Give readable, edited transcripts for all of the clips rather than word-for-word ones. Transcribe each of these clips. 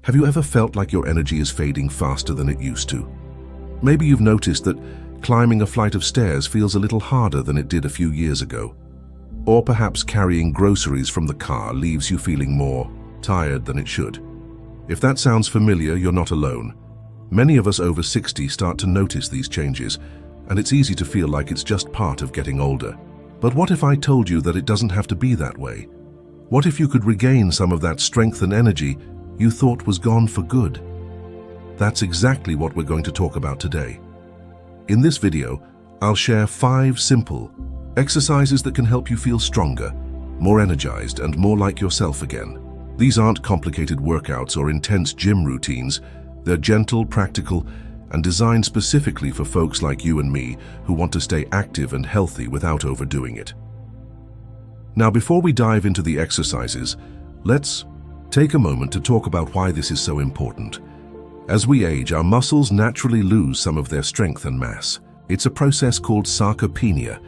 Have you ever felt like your energy is fading faster than it used to? Maybe you've noticed that climbing a flight of stairs feels a little harder than it did a few years ago. Or perhaps carrying groceries from the car leaves you feeling more tired than it should. If that sounds familiar, you're not alone. Many of us over 60 start to notice these changes, and it's easy to feel like it's just part of getting older. But what if I told you that it doesn't have to be that way? What if you could regain some of that strength and energy you thought was gone for good? That's exactly what we're going to talk about today. In this video, I'll share 5 simple exercises that can help you feel stronger, more energized, and more like yourself again. These aren't complicated workouts or intense gym routines. They're gentle, practical, and designed specifically for folks like you and me who want to stay active and healthy without overdoing it. Now, before we dive into the exercises, let's take a moment to talk about why this is so important. As we age, our muscles naturally lose some of their strength and mass. It's a process called sarcopenia,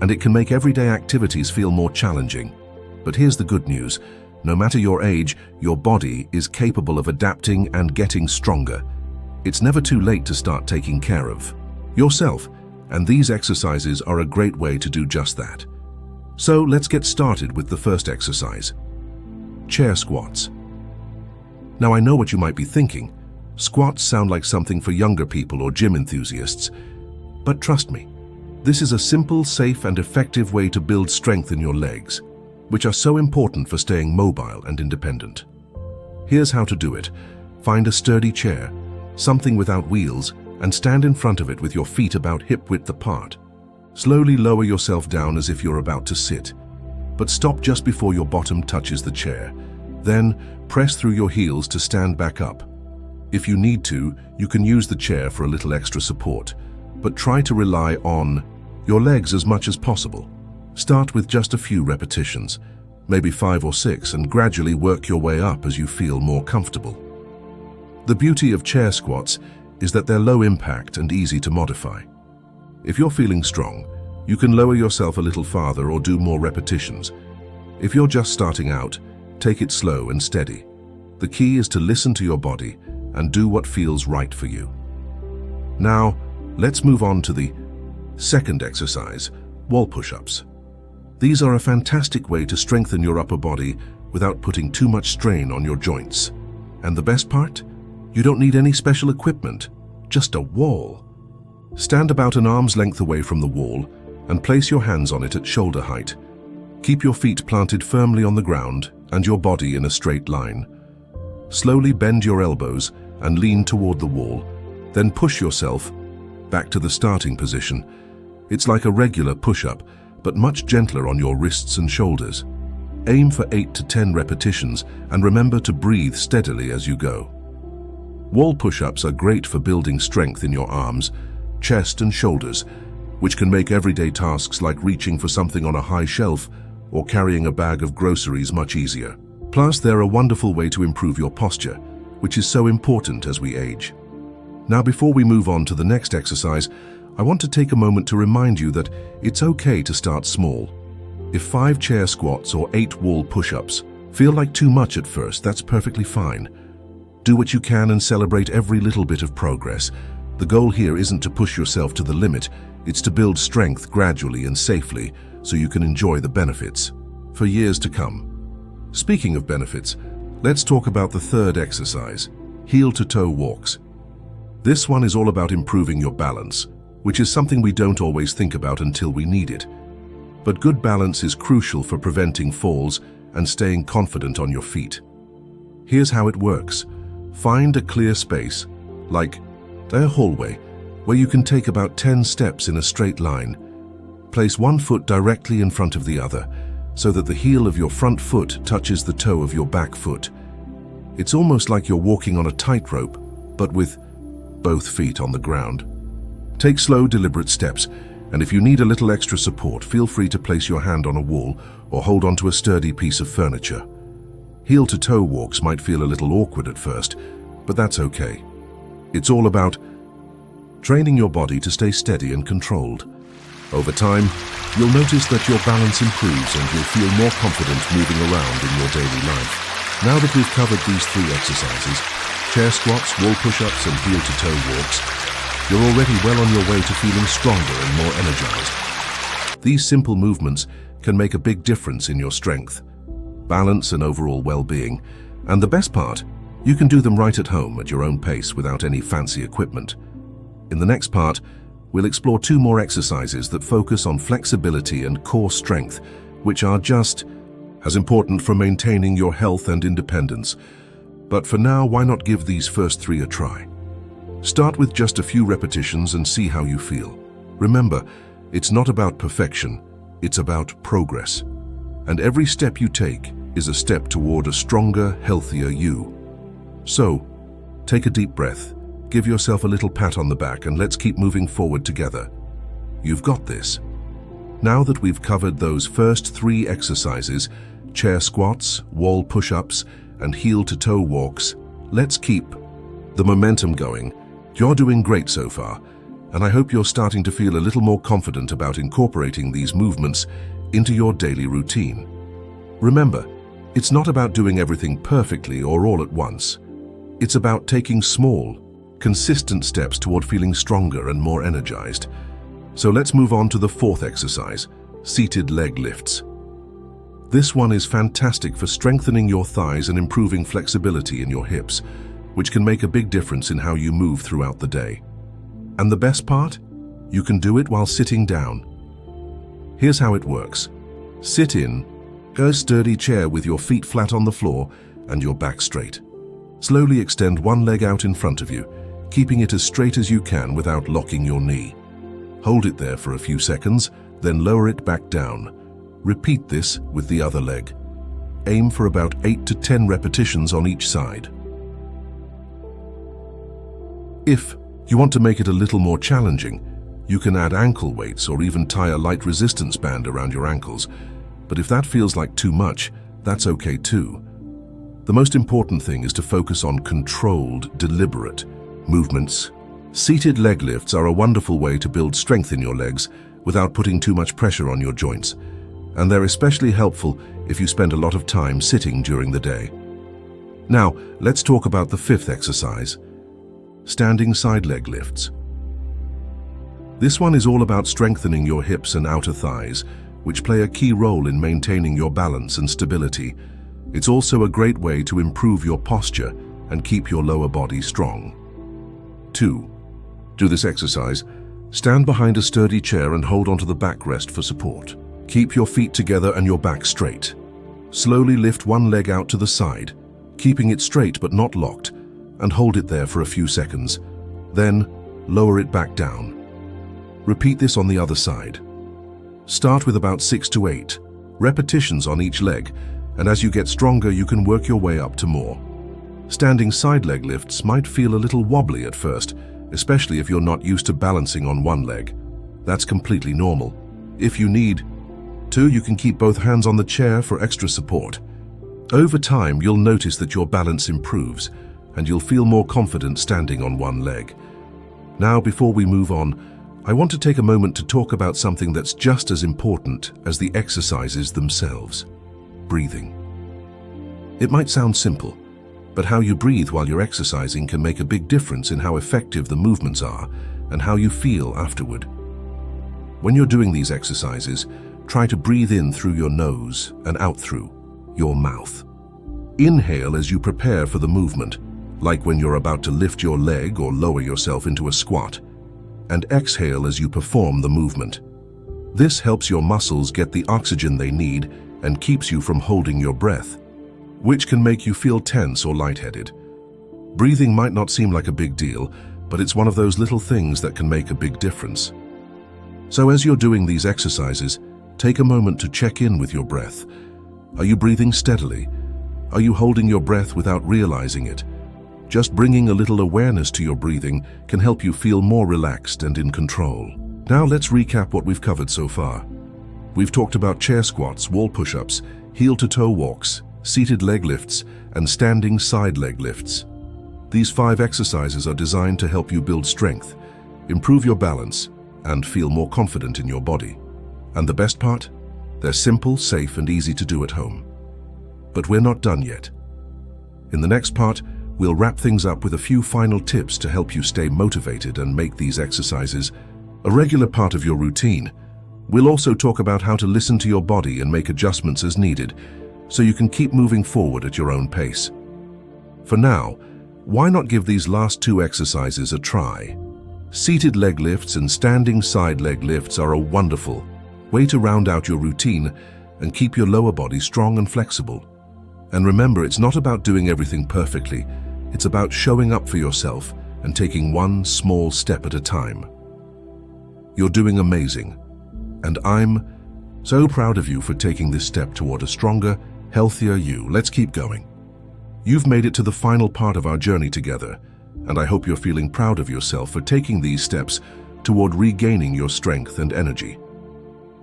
and it can make everyday activities feel more challenging. But here's the good news. No matter your age, your body is capable of adapting and getting stronger. It's never too late to start taking care of yourself, and these exercises are a great way to do just that. So let's get started with the first exercise. Chair squats. Now, I know what you might be thinking. Squats sound like something for younger people or gym enthusiasts. But trust me, this is a simple, safe, and effective way to build strength in your legs, which are so important for staying mobile and independent. Here's how to do it. Find a sturdy chair, something without wheels, and stand in front of it with your feet about hip-width apart. Slowly lower yourself down as if you're about to sit, but stop just before your bottom touches the chair. Then press through your heels to stand back up. If you need to, you can use the chair for a little extra support, but try to rely on your legs as much as possible. Start with just a few repetitions, maybe 5 or 6, and gradually work your way up as you feel more comfortable. The beauty of chair squats is that they're low impact and easy to modify. If you're feeling strong, you can lower yourself a little farther or do more repetitions. If you're just starting out, take it slow and steady. The key is to listen to your body and do what feels right for you. Now, let's move on to the second exercise, wall push-ups. These are a fantastic way to strengthen your upper body without putting too much strain on your joints. And the best part? You don't need any special equipment, just a wall. Stand about an arm's length away from the wall and place your hands on it at shoulder height. Keep your feet planted firmly on the ground and your body in a straight line. Slowly bend your elbows and lean toward the wall, then push yourself back to the starting position. It's like a regular push-up, but much gentler on your wrists and shoulders. Aim for 8 to 10 repetitions and remember to breathe steadily as you go. Wall push-ups are great for building strength in your arms, chest, and shoulders, which can make everyday tasks like reaching for something on a high shelf or carrying a bag of groceries much easier. Plus, they're a wonderful way to improve your posture, which is so important as we age. Now, before we move on to the next exercise, I want to take a moment to remind you that it's okay to start small. If 5 chair squats or 8 wall push-ups feel like too much at first, that's perfectly fine. Do what you can and celebrate every little bit of progress. The goal here isn't to push yourself to the limit, it's to build strength gradually and safely so you can enjoy the benefits for years to come. Speaking of benefits, let's talk about the third exercise, heel-to-toe walks. This one is all about improving your balance, which is something we don't always think about until we need it. But good balance is crucial for preventing falls and staying confident on your feet. Here's how it works. Find a clear space, like a hallway, where you can take about 10 steps in a straight line. Place one foot directly in front of the other, so that the heel of your front foot touches the toe of your back foot. It's almost like you're walking on a tightrope, but with both feet on the ground. Take slow, deliberate steps, and if you need a little extra support, feel free to place your hand on a wall or hold onto a sturdy piece of furniture. Heel-to-toe walks might feel a little awkward at first, but that's okay. It's all about training your body to stay steady and controlled. Over time, you'll notice that your balance improves and you'll feel more confident moving around in your daily life. Now that we've covered these 3 exercises, chair squats, wall push-ups and heel-to-toe walks, you're already well on your way to feeling stronger and more energized. These simple movements can make a big difference in your strength, balance and overall well-being. And the best part, you can do them right at home at your own pace without any fancy equipment. In the next part, we'll explore 2 more exercises that focus on flexibility and core strength, which are just as important for maintaining your health and independence. But for now, why not give these first 3 a try? Start with just a few repetitions and see how you feel. Remember, it's not about perfection, it's about progress. And every step you take is a step toward a stronger, healthier you. So, take a deep breath, give yourself a little pat on the back, and let's keep moving forward together. You've got this. Now that we've covered those first 3 exercises, chair squats, wall push-ups, and heel-to-toe walks, let's keep the momentum going. You're doing great so far, and I hope you're starting to feel a little more confident about incorporating these movements into your daily routine. Remember, it's not about doing everything perfectly or all at once. It's about taking small, consistent steps toward feeling stronger and more energized. So let's move on to the 4th exercise, seated leg lifts. This one is fantastic for strengthening your thighs and improving flexibility in your hips, which can make a big difference in how you move throughout the day. And the best part? You can do it while sitting down. Here's how it works. Sit in a sturdy chair with your feet flat on the floor and your back straight. Slowly extend one leg out in front of you, keeping it as straight as you can without locking your knee. Hold it there for a few seconds, then lower it back down. Repeat this with the other leg. Aim for about 8 to 10 repetitions on each side. If you want to make it a little more challenging, you can add ankle weights or even tie a light resistance band around your ankles. But if that feels like too much, that's okay too. The most important thing is to focus on controlled, deliberate movements. Seated leg lifts are a wonderful way to build strength in your legs without putting too much pressure on your joints. And they're especially helpful if you spend a lot of time sitting during the day. Now, let's talk about the 5th exercise, standing side leg lifts. This one is all about strengthening your hips and outer thighs, which play a key role in maintaining your balance and stability. It's also a great way to improve your posture and keep your lower body strong. 2. Do this exercise. Stand behind a sturdy chair and hold onto the backrest for support. Keep your feet together and your back straight. Slowly lift one leg out to the side, keeping it straight but not locked, and hold it there for a few seconds. Then, lower it back down. Repeat this on the other side. Start with about 6 to 8 repetitions on each leg, and as you get stronger, you can work your way up to more. Standing side leg lifts might feel a little wobbly at first, especially if you're not used to balancing on one leg. That's completely normal. If you need to, you can keep both hands on the chair for extra support. Over time, you'll notice that your balance improves, and you'll feel more confident standing on one leg. Now, before we move on, I want to take a moment to talk about something that's just as important as the exercises themselves: breathing. It might sound simple, but how you breathe while you're exercising can make a big difference in how effective the movements are and how you feel afterward. When you're doing these exercises, try to breathe in through your nose and out through your mouth. Inhale as you prepare for the movement, like when you're about to lift your leg or lower yourself into a squat, and exhale as you perform the movement. This helps your muscles get the oxygen they need and keeps you from holding your breath, which can make you feel tense or lightheaded. Breathing might not seem like a big deal, but it's one of those little things that can make a big difference. So as you're doing these exercises, take a moment to check in with your breath. Are you breathing steadily? Are you holding your breath without realizing it? Just bringing a little awareness to your breathing can help you feel more relaxed and in control. Now let's recap what we've covered so far. We've talked about chair squats, wall push-ups, heel-to-toe walks, seated leg lifts, and standing side leg lifts. These 5 exercises are designed to help you build strength, improve your balance, and feel more confident in your body. And the best part? They're simple, safe, and easy to do at home. But we're not done yet. In the next part, we'll wrap things up with a few final tips to help you stay motivated and make these exercises a regular part of your routine. We'll also talk about how to listen to your body and make adjustments as needed, so you can keep moving forward at your own pace. For now, why not give these last two exercises a try? Seated leg lifts and standing side leg lifts are a wonderful way to round out your routine and keep your lower body strong and flexible. And remember, it's not about doing everything perfectly. It's about showing up for yourself and taking one small step at a time. You're doing amazing, and I'm so proud of you for taking this step toward a stronger, healthier you. Let's keep going. You've made it to the final part of our journey together, and I hope you're feeling proud of yourself for taking these steps toward regaining your strength and energy.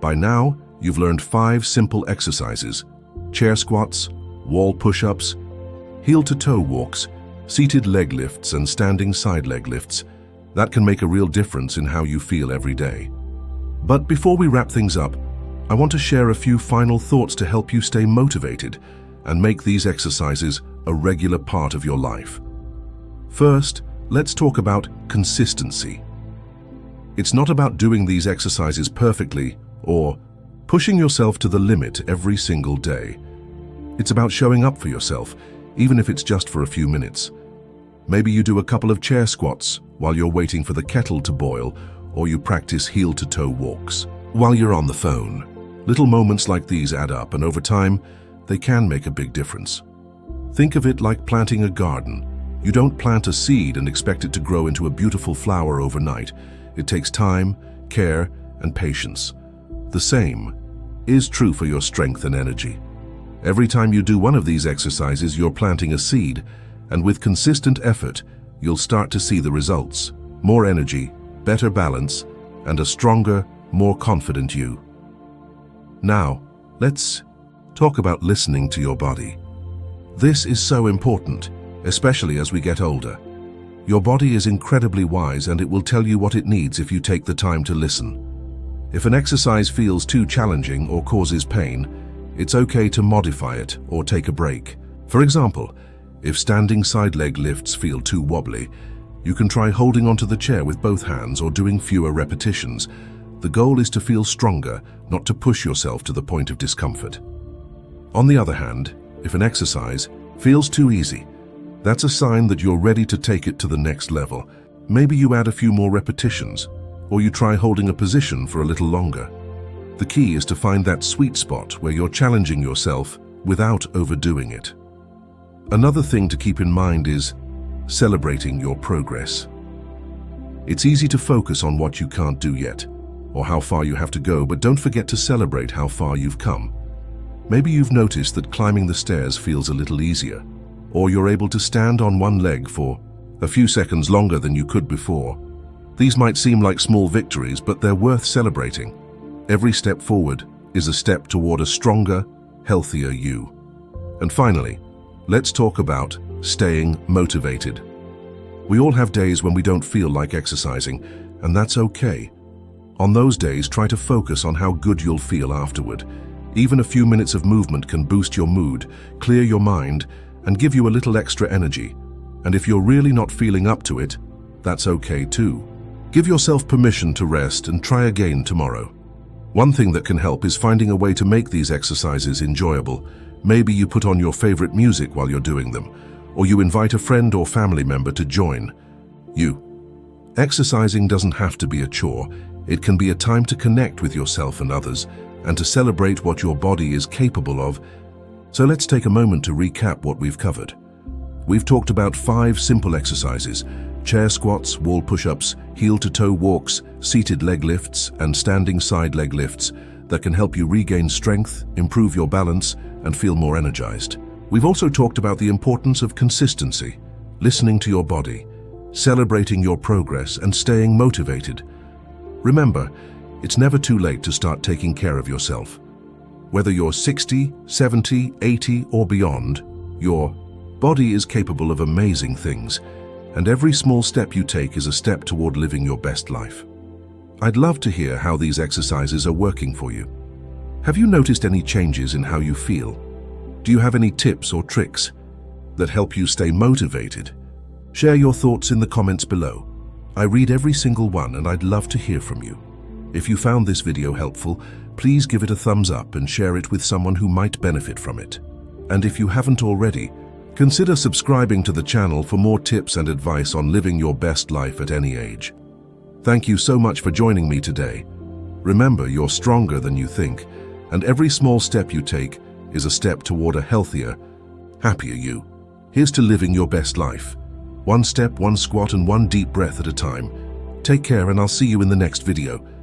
By now, you've learned 5 simple exercises: chair squats, wall push-ups, heel-to-toe walks, seated leg lifts, and standing side leg lifts. That can make a real difference in how you feel every day. But before we wrap things up, I want to share a few final thoughts to help you stay motivated and make these exercises a regular part of your life. First, let's talk about consistency. It's not about doing these exercises perfectly or pushing yourself to the limit every single day. It's about showing up for yourself, even if it's just for a few minutes. Maybe you do a couple of chair squats while you're waiting for the kettle to boil, or you practice heel-to-toe walks while you're on the phone. Little moments like these add up, and over time, they can make a big difference. Think of it like planting a garden. You don't plant a seed and expect it to grow into a beautiful flower overnight. It takes time, care, and patience. The same is true for your strength and energy. Every time you do one of these exercises, you're planting a seed, and with consistent effort, you'll start to see the results: more energy, better balance, and a stronger, more confident you. Now, let's talk about listening to your body. This is so important, especially as we get older. Your body is incredibly wise, and it will tell you what it needs if you take the time to listen. If an exercise feels too challenging or causes pain, it's okay to modify it or take a break. For example, if standing side leg lifts feel too wobbly, you can try holding onto the chair with both hands or doing fewer repetitions. The goal is to feel stronger, not to push yourself to the point of discomfort. On the other hand, if an exercise feels too easy, that's a sign that you're ready to take it to the next level. Maybe you add a few more repetitions, or you try holding a position for a little longer. The key is to find that sweet spot where you're challenging yourself without overdoing it. Another thing to keep in mind is celebrating your progress. It's easy to focus on what you can't do yet, or how far you have to go, but don't forget to celebrate how far you've come. Maybe you've noticed that climbing the stairs feels a little easier, or you're able to stand on one leg for a few seconds longer than you could before. These might seem like small victories, but they're worth celebrating. Every step forward is a step toward a stronger, healthier you. And finally, let's talk about staying motivated. We all have days when we don't feel like exercising, and that's okay. On those days, try to focus on how good you'll feel afterward. Even a few minutes of movement can boost your mood, clear your mind, and give you a little extra energy. And if you're really not feeling up to it, that's okay too. Give yourself permission to rest and try again tomorrow. One thing that can help is finding a way to make these exercises enjoyable. Maybe you put on your favorite music while you're doing them, or you invite a friend or family member to join you. Exercising doesn't have to be a chore. It can be a time to connect with yourself and others, and to celebrate what your body is capable of. So let's take a moment to recap what we've covered. We've talked about 5 simple exercises: chair squats, wall push-ups, heel-to-toe walks, seated leg lifts, and standing side leg lifts that can help you regain strength, improve your balance, and feel more energized. We've also talked about the importance of consistency, listening to your body, celebrating your progress, and staying motivated. Remember, it's never too late to start taking care of yourself. Whether you're 60, 70, 80, or beyond, your body is capable of amazing things, and every small step you take is a step toward living your best life. I'd love to hear how these exercises are working for you. Have you noticed any changes in how you feel? Do you have any tips or tricks? that help you stay motivated? Share your thoughts in the comments below. I read every single one and I'd love to hear from you. If you found this video helpful, please give it a thumbs up and share it with someone who might benefit from it. And if you haven't already, consider subscribing to the channel for more tips and advice on living your best life at any age. Thank you so much for joining me today. Remember, you're stronger than you think, and every small step you take is a step toward a healthier, happier you. Here's to living your best life. One step, one squat, and one deep breath at a time. Take care, and I'll see you in the next video.